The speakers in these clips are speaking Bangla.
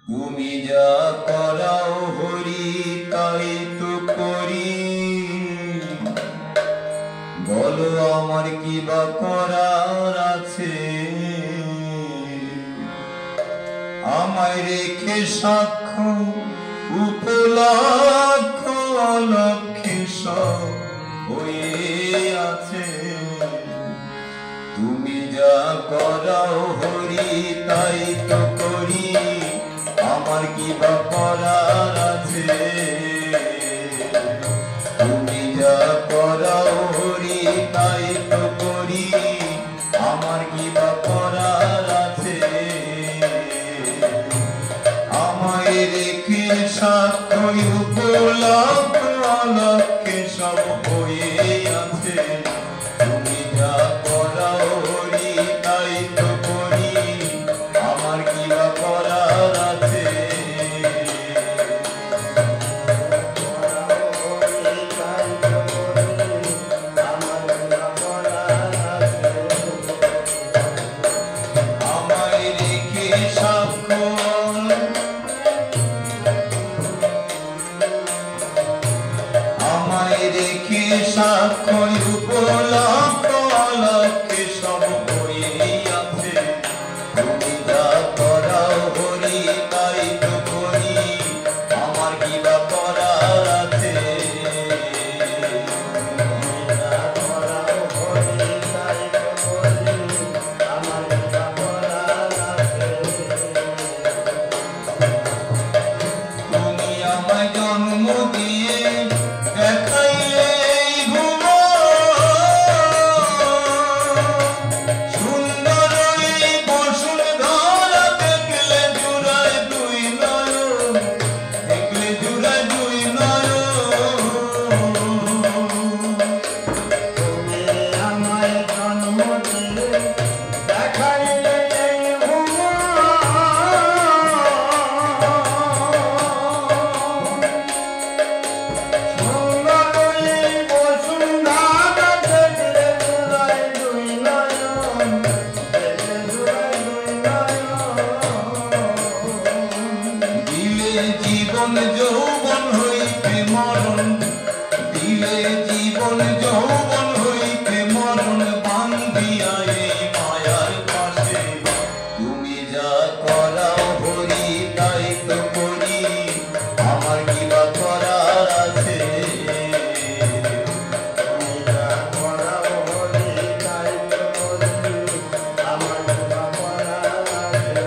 তুমি যা করাও হরি তাই তো করি, বলো আমার কি বা করার আছে। আমায় রেখে সাক্ষ্য উপলক্ষ অলক্ষে সব হয়ে আছে। তুমি যা করাও হরি তাই তো করি, আমার কি বা করার আছে। তুমি যা করাও হরি তাই তো করি, আমার কি বা করার আছে। আমায় রেখে সাক্ষ্য উপলক্ষ অলক্ষে সব হয়ে আছে। তুমি যা করাও হরি তাই তো করি, আমার কি বা করার আছে। আমায় রেখে সাক্ষ্য উপলক্ষ অলক্ষে সব হয়ে আছে। তুমি যা করাও হরি তাই তো করি, আমার কি বা করার আছে। তুমি আমায় জন্ম দিয়ে দেখাইলে জীবন যৌবন হইতে মরণ, দিলে জীবন যৌবন হইতে মরণ বান্ধিয়া এই মায়ার পাশে। তুমি যা করাও হরি তাই তো করি, আমার কি বা করার আছে। তুমি যা করাও হরি তাই তো করি, আমার কি বা করার আছে।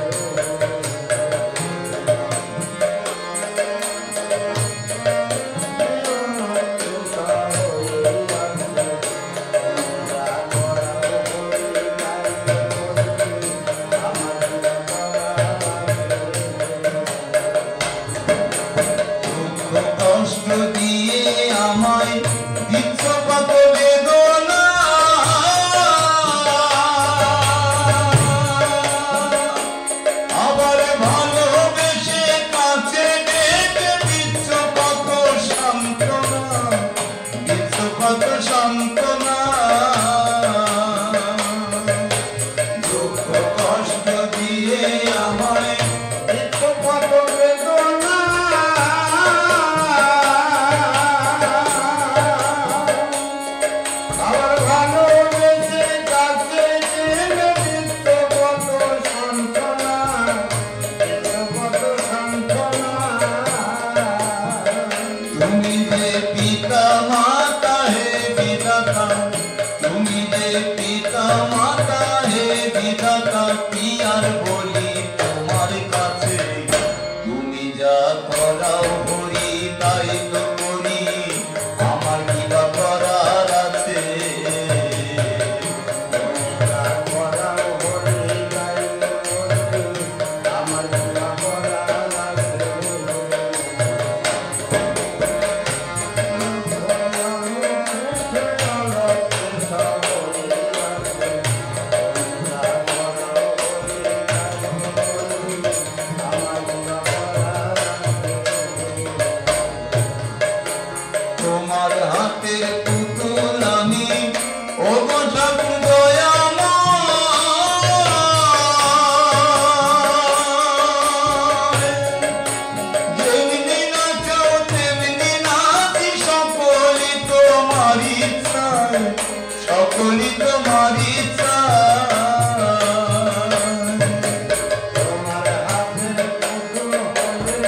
সকলই তোমার ইচ্ছা। তোমার হাতের পুতুল হলে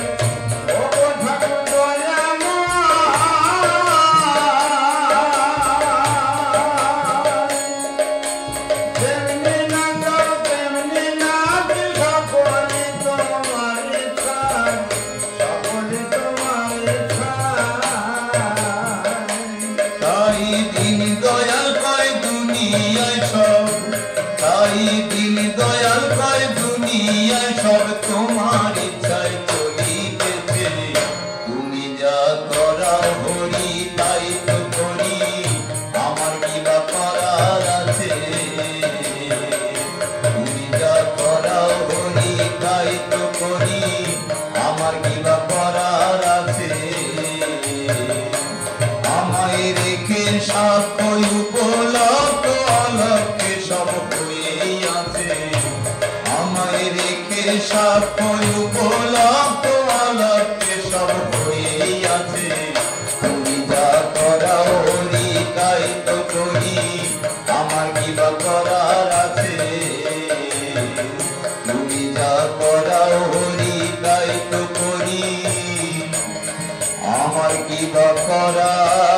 ও ঠাকুর দয়াময়, যেমনি নাচাও তেমনি নাচি, সকলই তোমার ইচ্ছা, সকলই তোমার ইচ্ছা। তাই দিন দয়াল কয় দুনিয়ায় সব, তাই দিন দয়াল কয় দুনিয়ায় সব তোমার ইচ্ছায় চলিতেছে। তুমি যা করাও হরি তাই তো করি, আমার কি বা করার আছে। তুমি যা করাও হরি তাই তো করি, আমার কি বা করার আছে। আমায় রেখে সাক্ষ্য উপলক্ষ অলক্ষ্যে সব হয়েই আছে। আমায় রেখে সাক্ষ্য উপলক্ষ অলক্ষ্যে সব হয়েই আছে। তুমি যা করাও হরি তাই তো করি, আমার কি বা করার আছে। তুমি যা করাও হরি তাই তো করি, আমার কি বা করার